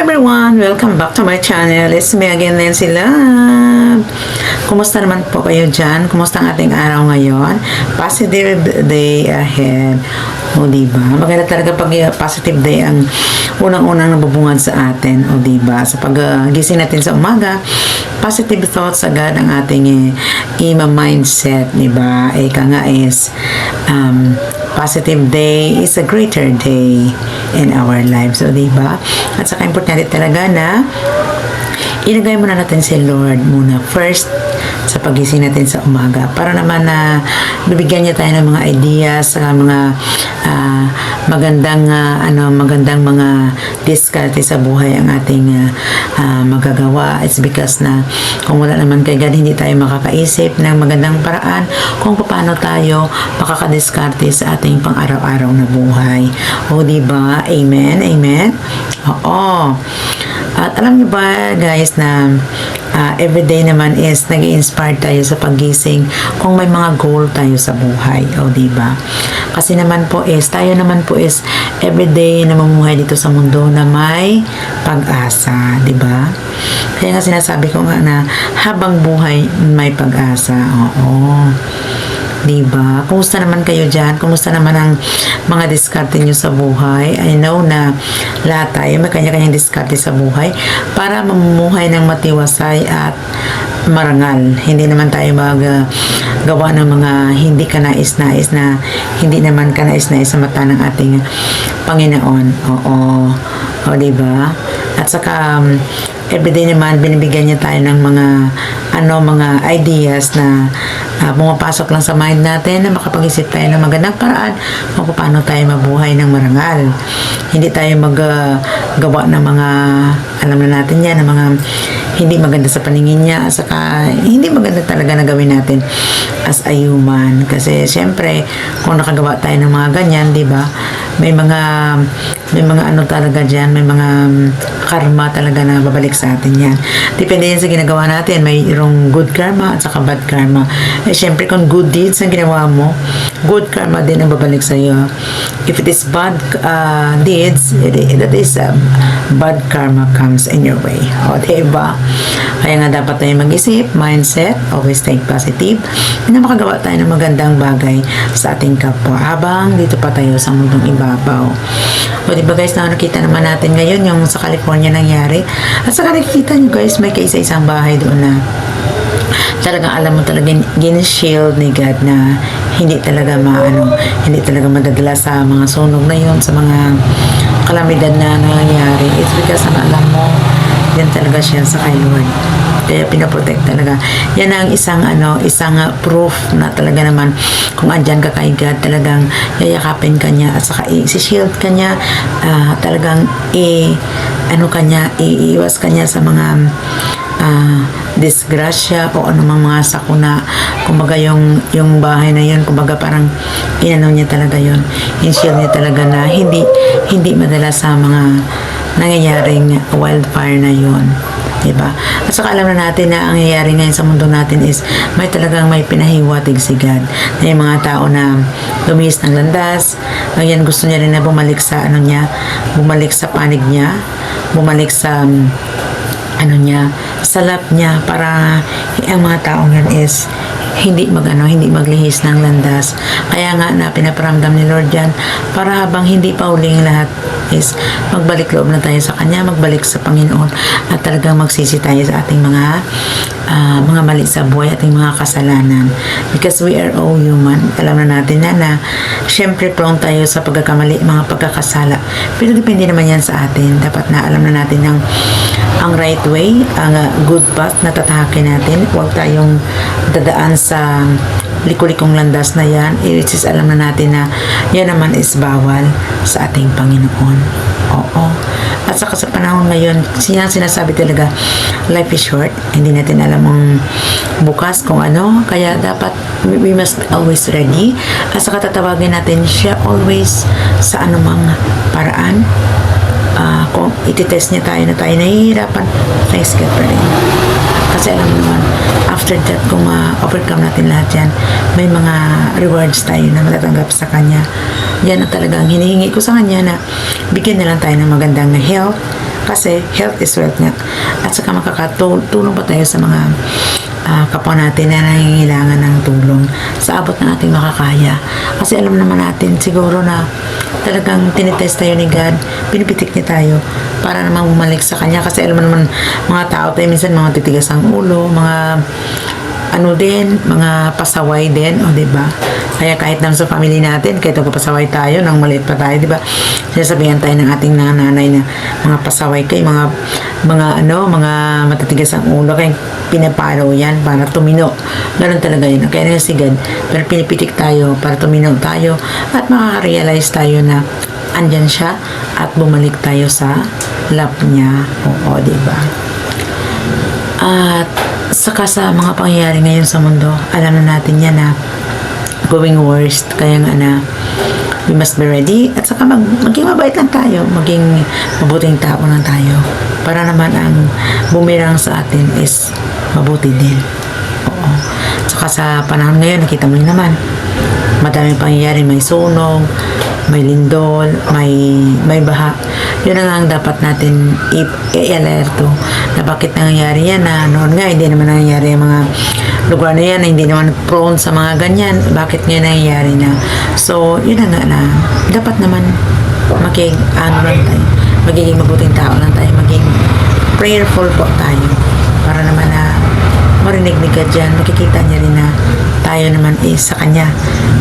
everyone! Welcome back to my channel. It's me again, Nancy Love. Kumusta naman po kayo dyan? Kumusta ang ating araw ngayon? Positive day ahead. O diba? Maganda talaga pag positive day ang unang-unang nabubungad sa atin. O diba? Sa pag-gising natin sa umaga, positive thoughts agad ang ating ima-mindset. Diba? Ika nga is positive day is a greater day in our lives. So, diba? At saka importante talaga na ilagay muna natin si Lord muna first sa pagising natin sa umaga para naman na bibigyan niya tayo ng mga ideas sa mga magandang mga diskarte sa buhay ang ating magagawa. It's because na kung wala naman kay God, hindi tayo makakaisip ng magandang paraan kung paano tayo makakadiskarte sa ating pang-araw-araw na buhay. O diba? Amen? Amen? Oo. At alam niyo ba guys na everyday naman is nag-i-inspire tayo sa paggising kung may mga goal tayo sa buhay. O diba? Kasi naman po is, tayo naman po is everyday na mamumuhay dito sa mundo na may pag-asa. Diba? Kaya nga sinasabi ko nga na habang buhay may pag-asa. Oo. Diba? Kumusta naman kayo dyan? Kumusta naman ang mga diskarte nyo sa buhay? I know na lahat tayo may kanya-kanyang diskarte sa buhay para mamumuhay ng matiwasay at marangal. Hindi naman tayo gawa ng mga hindi kanais-nais na hindi naman kanais-nais sa mata ng ating Panginoon. Oo. O diba? At saka everyday naman binibigyan niya tayo ng mga ideas na pumapasok lang sa mind natin na makapag-isip tayo ng magandang paraan kung paano tayo mabuhay ng marangal. Hindi tayo maggawa ng mga, alam na natin yan, ng mga hindi maganda sa paningin niya, at saka hindi maganda talaga na gawin natin as a human. Kasi siyempre, kung nakagawa tayo ng mga ganyan, di ba? May mga ano talaga dyan, may mga karma talaga na babalik sa atin yan. Depende yan sa ginagawa natin. Mayroong good karma at saka bad karma. Eh, syempre, kung good deeds ang ginawa mo, good karma din ang babalik sa iyo. If it is bad deeds, that is bad karma comes in your way. O, diba? Kaya nga dapat tayo mag-isip, mindset, always think positive, na makagawa tayo ng magandang bagay sa ating kapwa habang dito pa tayo sa mundong ibabaw. O diba guys, nakikita naman natin ngayon yung sa California nangyari. At saka nakikita nyo guys, may kaisa-isang bahay doon na talagang alam mo talaga gin-shield ni God na hindi talaga hindi talaga madadala sa mga sunog na yun, sa mga kalamidad na nangyayari. It's because alam mo, yan talaga siya sa kay Lord. Kaya pinaprotect talaga. Yan ang isang proof na talaga naman kung andyan ka kay God, talagang yayakapin ka niya at saka i-shield ka niya, talagang iiwas ka niya sa mga disgrasya o anumang mga sakuna. Kumbaga yung bahay na yun, kumbaga parang niya talaga yun, in-shield niya talaga na hindi madala sa mga nangyayaring wildfire na yun. Diba? At saka alam na natin na ang nangyayari ngayon sa mundo natin is may pinahiwatig si God na yung mga tao na lumihis ng landas, ngayon gusto niya rin na bumalik sa bumalik sa panig niya, bumalik sa sa lap niya para ang mga taong yan is hindi maglihis ng landas. Kaya nga na pinaparamdam ni Lord yan para habang hindi pa huling lahat is magbalik loob na tayo sa Kanya, magbalik sa Panginoon at talagang magsisi tayo sa ating mga mali sa buhay, ating mga kasalanan. Because we are all human. Alam na natin na syempre prone tayo sa pagkakamali, mga pagkakasala. Pero depende naman yan sa atin. Dapat na alam na natin ang right way, ang good path na tatahakin natin. Huwag tayong dadaan sa liko-likong landas na yan. Which is alam na natin na yan naman is bawal sa ating Panginoon. Oo. At saka sa panahon ngayon, sinasabi talaga, life is short. Hindi natin alam ang bukas kung ano. Kaya dapat, we must always ready. At saka tatawagin natin siya always sa anumang paraan. Kung ititest niya tayo na tayo nahihirapan, thanks God pa rin. Kasi alam mo naman, after that, kung overcome natin lahat yan, may mga rewards tayo na matatanggap sa Kanya. Yan ang talagang hinihingi ko sa Kanya na bigyan na lang tayo ng magandang health, Kasi health is wealth nga. At saka makakatulong pa tayo sa mga kapwa natin na nangingailangan ng tulong sa abot ng ating makakaya. Kasi alam naman natin siguro na talagang tinitest tayo ni God, pinipitik niya tayo para naman bumalik sa Kanya. Kasi alam mo naman, mga tao tayo minsan mga titigas ang ulo, mga mga pasaway din, o diba? Kaya kahit naman sa family natin, kahit pasaway tayo, nang maliit pa tayo, diba? Sinasabihan tayo ng ating nanay na mga pasaway kayo, mga matitigas ang ulo, kaya pinapalo yan para tumino. Ganun talaga yun. Kaya nga si God, pero pinipitik tayo para tumino tayo at makaka-realize tayo na andyan siya at bumalik tayo sa lap niya. Oo, diba? At saka sa mga pangyayari ngayon sa mundo, alam na natin yan na going worst. Kaya nga na we must be ready at saka maging mabait lang tayo, maging mabuting tao lang tayo para naman ang bumirang sa atin is mabuti din. Oo. Saka sa panahon ngayon, nakita mo naman, madaming pangyayari, may sunog, may lindol, may baha. Yun ang dapat natin i-alerto na bakit nangyayari yan, na noon nga hindi naman nangyayari yung mga lugar na yan, na hindi naman prone sa mga ganyan. Bakit nga nangyayari na? So, yun na nga na dapat naman magiging mabuting tao lang tayo, maging prayerful po tayo para naman na marinig ni God dyan, makikita niya rin na tayo naman sa Kanya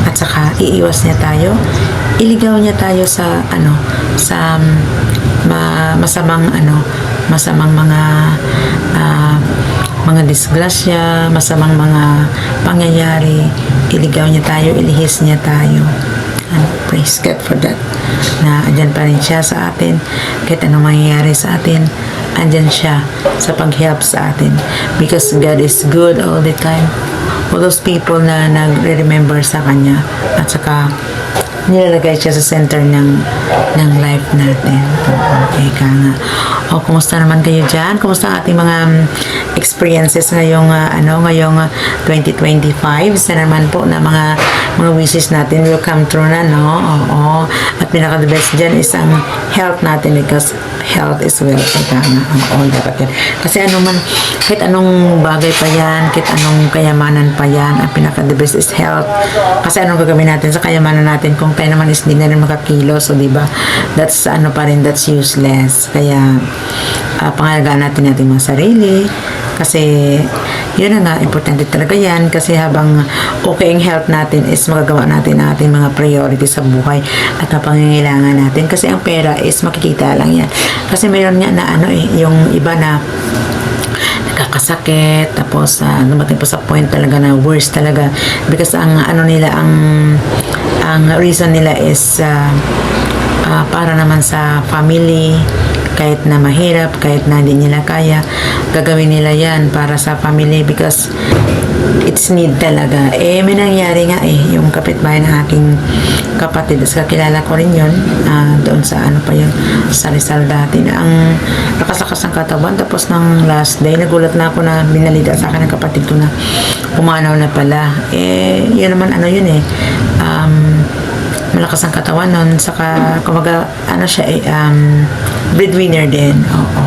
at saka iiwas niya tayo, iligaw niya tayo sa masamang mga disgrasya, masamang mga pangyayari, iligaw niya tayo, ilihis niya tayo. And praise God for that, na andyan pa rin siya sa atin kahit anong mangyayari sa atin, andyan siya sa pag-help sa atin, because God is good all the time. All those people na nagre-remember sa Kanya at saka nilalagay siya sa center ng life natin. Okay ka nga. O, kumusta naman kayo dyan? Kumusta ang ating mga experiences ngayong 2025? Sana naman po na mga wishes natin will come true na, no? Oo. At pinaka-the best dyan is ang health natin, because health is wealth. Ika nga. Oo, dapat yan. Kasi kahit anong bagay pa yan, kahit anong kayamanan pa yan, ang pinaka-the best is health. Kasi anong gagawin natin sa kayamanan natin kung tayo naman is hindi na rin makakilos, so diba? That's that's useless. Kaya pangalagaan natin mga sarili, kasi yun na nga, importante talaga yan, kasi habang okay ang health natin is magagawa natin ang ating mga priority sa buhay at ang pangangailangan natin, kasi ang pera is makikita lang yan. Kasi mayroon nga na yung iba na nakakasakit, tapos dumating po sa point talaga na worst talaga, because ang reason nila is para naman sa family, kahit na mahirap, kahit na hindi nila kaya, gagawin nila yan para sa family, because it's need talaga. May nangyari nga yung kapitbahay ng aking kapatid, sa kilala ko rin yun, doon sa sa Rizal dati, na ang lakas-lakas ng katawan, tapos ng last day, nagulat na ako na binalita sa akin ng kapatid ko na pumanaw na pala. Yun naman malakas ang katawan nun, saka kumaga breadwinner din. Oo.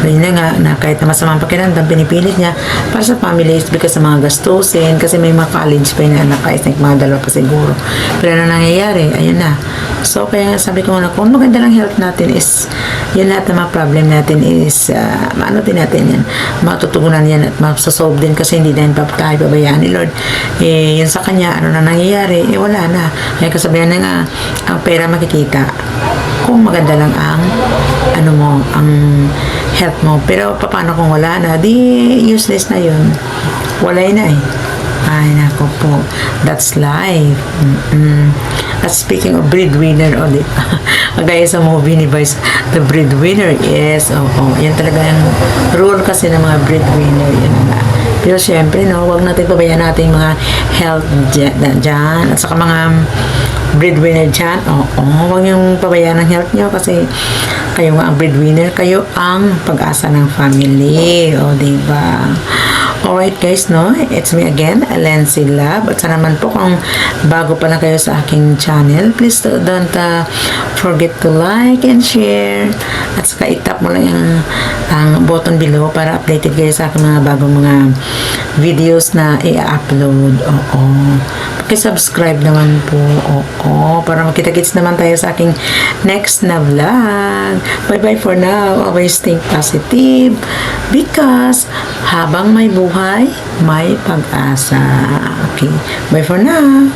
Yun na nga, na kahit na masamang pakiramdam, pinipilit niya para sa family, because sa mga gastusin, kasi may mga college pa yung anak, kahit mga dalawa pa siguro. Pero ano nangyayari, ayun na. So, kaya sabi ko na, kung maganda lang health natin is, yun lahat ng mga problem natin is, din natin yan, matutugunan yan at masasolve din, kasi hindi na yun tayo pabayaan ni Lord. Yun sa Kanya, ano na nangyayari, wala na. Kaya kasabihan na nga, ang pera makikita kung maganda lang ang ang health mo. Pero paano kung wala na, di useless na yun, walay na ay nako po, that's life. At speaking of breadwinner, gaya sa movie ni Vice, the breadwinner, yes, yan talaga yung rule kasi ng mga breadwinner, yun nga. Pero syempre, huwag natin pabayaan natin mga health dyan, at saka mga breadwinner dyan, huwag yung pabayaan ng health nyo, kasi kayo nga ang breadwinner, kayo ang pag-asa ng family, diba? Alright guys, no? It's me again, Lency Love. At sana naman po kung bago pa lang kayo sa aking channel, please don't forget to like and share. At saka itap mo lang ang button below para updated kayo sa aking mga bagong mga videos na i-upload. Oo. Paki-subscribe naman po. Oo. Para makita-kits naman tayo sa aking next na vlog. Bye-bye for now. Always think positive because habang may buhay, may pag-asa. Okay. Bye for now.